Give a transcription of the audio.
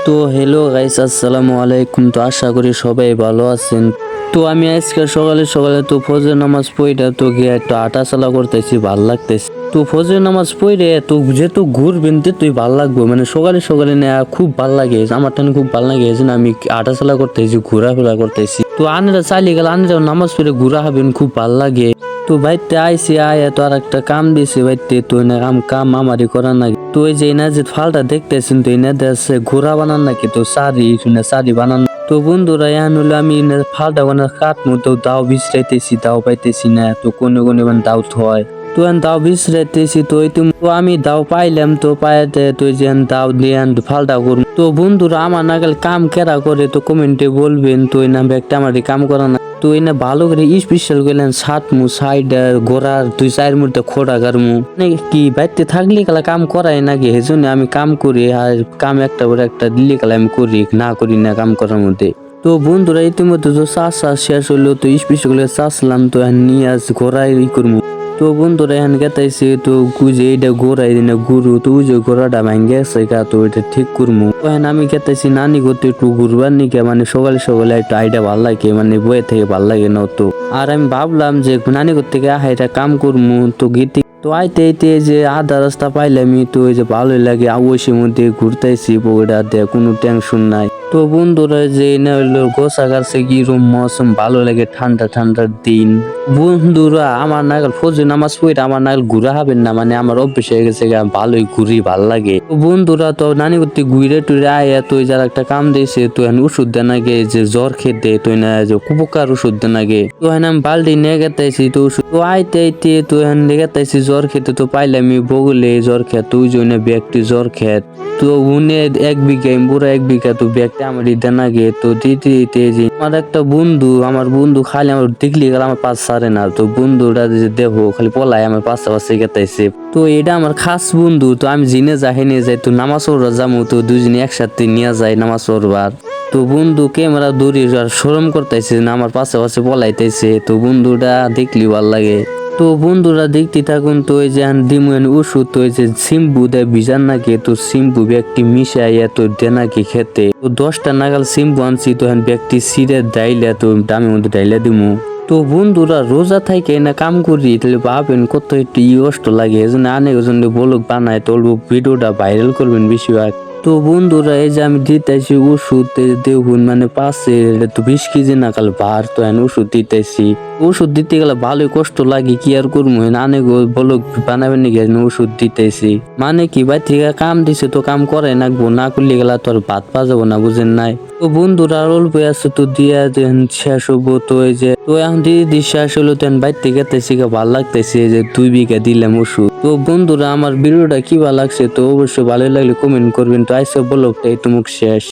তো hello guys, আসসালামু আলাইকুম। তো আশা করি সবাই ভালো আছেন। তো আমি আজকে সকালে সকালে তো ফজর নামাজ পড়া তো গিয়ে একটু আটা চালা করতেছি, ভাল লাগতেছে। তো ফজর নামাজ পড়ে তো যেহেতু ঘুরবেন তুই ভাল লাগবে, মানে সকালে সকালে না খুব ভাল লাগে, আমার টানে খুব ভাল লাগে। এই জন্য আমি আটা চালা করতেছি, ঘোরাফেরা করতেছি। তো আনেরা চালিয়ে গেলে আনেরা নামাজ পড়ে ঘুরা হবেন, খুব ভাল লাগে। তো ভাইতে আইসি আয়া তো আর একটা কাম দিছে ভাইতে, তো না কাম আমারই করার নাকি। তো ওই যে না যে ফালটা দেখতেছেন, তো এনে দেশে ঘোরা বানান নাকি, তো সারি বানান। তো বন্ধুরা এখন হলো আমি ফালটা বানার কাটমু, তো দাও বিছরাইতেছি, দাও পাইতেছি না। তো কোনে কোনে দাও হয়, তো দাও বিছরাইতেছি। তো ওই তুমি তো আমি দাও পাইলাম, তো পাইতে তো যে দাও দিয়ে ফালটা করুন। তো বন্ধুরা আমার নাগাল কাম কেরা করে তো কমেন্টে বলবেন। তো এই নাম একটা আমার কাম করা না, তো এনে ভালো করে স্পেশাল গেলেন সাতমু সাইড গোড়ার দুই চার মধ্যে খোড়া গারমু কি বাইতে থাকলে কালা কাম করাই নাকি, সেজন্য আমি কাম করি। আর কাম একটা করে একটা দিল্লি কালা আমি করি, না করি না কাম করার মধ্যে। তো বন্ধুরা ইতিমধ্যে তো চাষ শেষ হলো, তো স্পেশাল করে চাষলাম, তো নিয়ে আস ঘোরাই করবো। তো বন্ধুরা এখন গেতাইছে, তো গুজে এটা গোড়াই দিনে গুরু, তো ওই যে গোড়াটা ভাঙ্গে গেছে গা, তো এটা ঠিক করবো। তো এখন আমি গেতাইছি নানি করতে একটু ঘুরবার নিকে, মানে সকালে সকালে একটু আইডা ভাল লাগে, মানে বয়ে থেকে ভাল লাগে না তো। আর আমি ভাবলাম যে নানি করতে আহা এটা কাম করবো, তো গীতি তো আইতে আইতে যে আধা রাস্তা পাইলাম, তো ওই যে ভালোই লাগে আওয়াশের মধ্যে ঘুরতেছি, বউটা দেয় কোনো টেনশন নাই। তো বন্ধুরা যে না হইলো গোসা গাছে কি রুম মৌসুম ভালো লাগে, ঠান্ডা ঠান্ডার দিন। বন্ধুরা আমার নাগাল ফজর নামাজ পড়ে আমার নাগাল ঘুরা হবেন না, মানে আমার অভ্যেস হয়ে গেছে, ভালোই ঘুরি ভাল লাগে। তো বন্ধুরা তো নানি করতে ঘুরে টুরে আয়া, তো যারা একটা কাম দিয়েছে, তো ওষুধ দেন আগে যে জ্বর খেতে, তো না যে কুপকার ওষুধ দেন আগে। তো আমি বালতি নিয়ে গেতাইছি, তো ওষুধ তো আইতে আইতে তো গেতাইছি জ্বর খেতে, তো পাইলাম আমি বগলে জ্বর খেত, ওই জন্য ব্যক্তি জ্বর খেত। তো উনি 1 বিঘা পুরো 1 বিঘা, তো ব্যাগটা আমার দেন আগে। তো দিতে দিতে যে আমার একটা বন্ধু খালি আমার দেখলি গেল আমার পাশ সারে না, তো বন্ধুটা যে দেখো খালি পলাই আমার পাশে গেতাইছে। তো এটা আমার খাস বন্ধু, তো আমি জিনে যাই যাই, তো নামাজ পড়বার যাবো, তো দুজনে একসাথে নিয়ে যাই নামাজ পড়বার। তো বন্ধু ক্যামেরা দৌড়ি আর শরম করতেছে না, আমার পাশে পলাইতেছে। তো বন্ধুটা দেখলি ভাল লাগে। তো বন্ধুরা দেখতে থাকুন। তো এই যে দিমুন ওষুধ, তো এই যে সিম্বু দেয় বিজান নাকি, তো সিম্বু ব্যক্তি মিশাইয়া তো দে নাকি খেতে। তো 10টা নাগাল সিম্বু আনছি, তো ব্যক্তি সিরে ডাইলে, তো দামের মধ্যে ডাইলে দিমু। তো বন্ধুরা রোজা থাকে না কাম করি, তাহলে ভাবেন কত একটু কষ্ট লাগে। এই জন্য অনেক জন বলক বানায়, তো ভিডিওটা ভাইরাল করবেন বেশিরভাগ। তো বন্ধুরা এই যে আমি দিতেছি ওষুধ, দেখুন মানে পাশে তো 20 কেজি নাকাল ভার, তো ওষুধ দিতেছি। ওষুধ দিতে গেলে ভালোই কষ্ট লাগে, কি আর করবো। অনেক বলক বানাবেন নাকি ওষুধ দিতেছি, মানে কি ভাই থেকে কাম দিছে, তো কাম করে নাকবো, না করলে গেলা তো আর ভাত পাওয়া না, বুঝেন নাই। তো বন্ধুরা অল্প আছে, তো দিয়া দেন শেষ হবো। তো এই যে তো এখন দিদি শেষ হলো, তো বাইর গেতেছি, ভাল লাগতেছে যে 2 বিঘা দিলাম ওষুধ। তো বন্ধুরা আমার ভিডিওটা কি ভালো লাগছে, তো অবশ্যই ভালো লাগলে কমেন্ট করবেন। তো আইসব বলো এই তুমুক শেষ।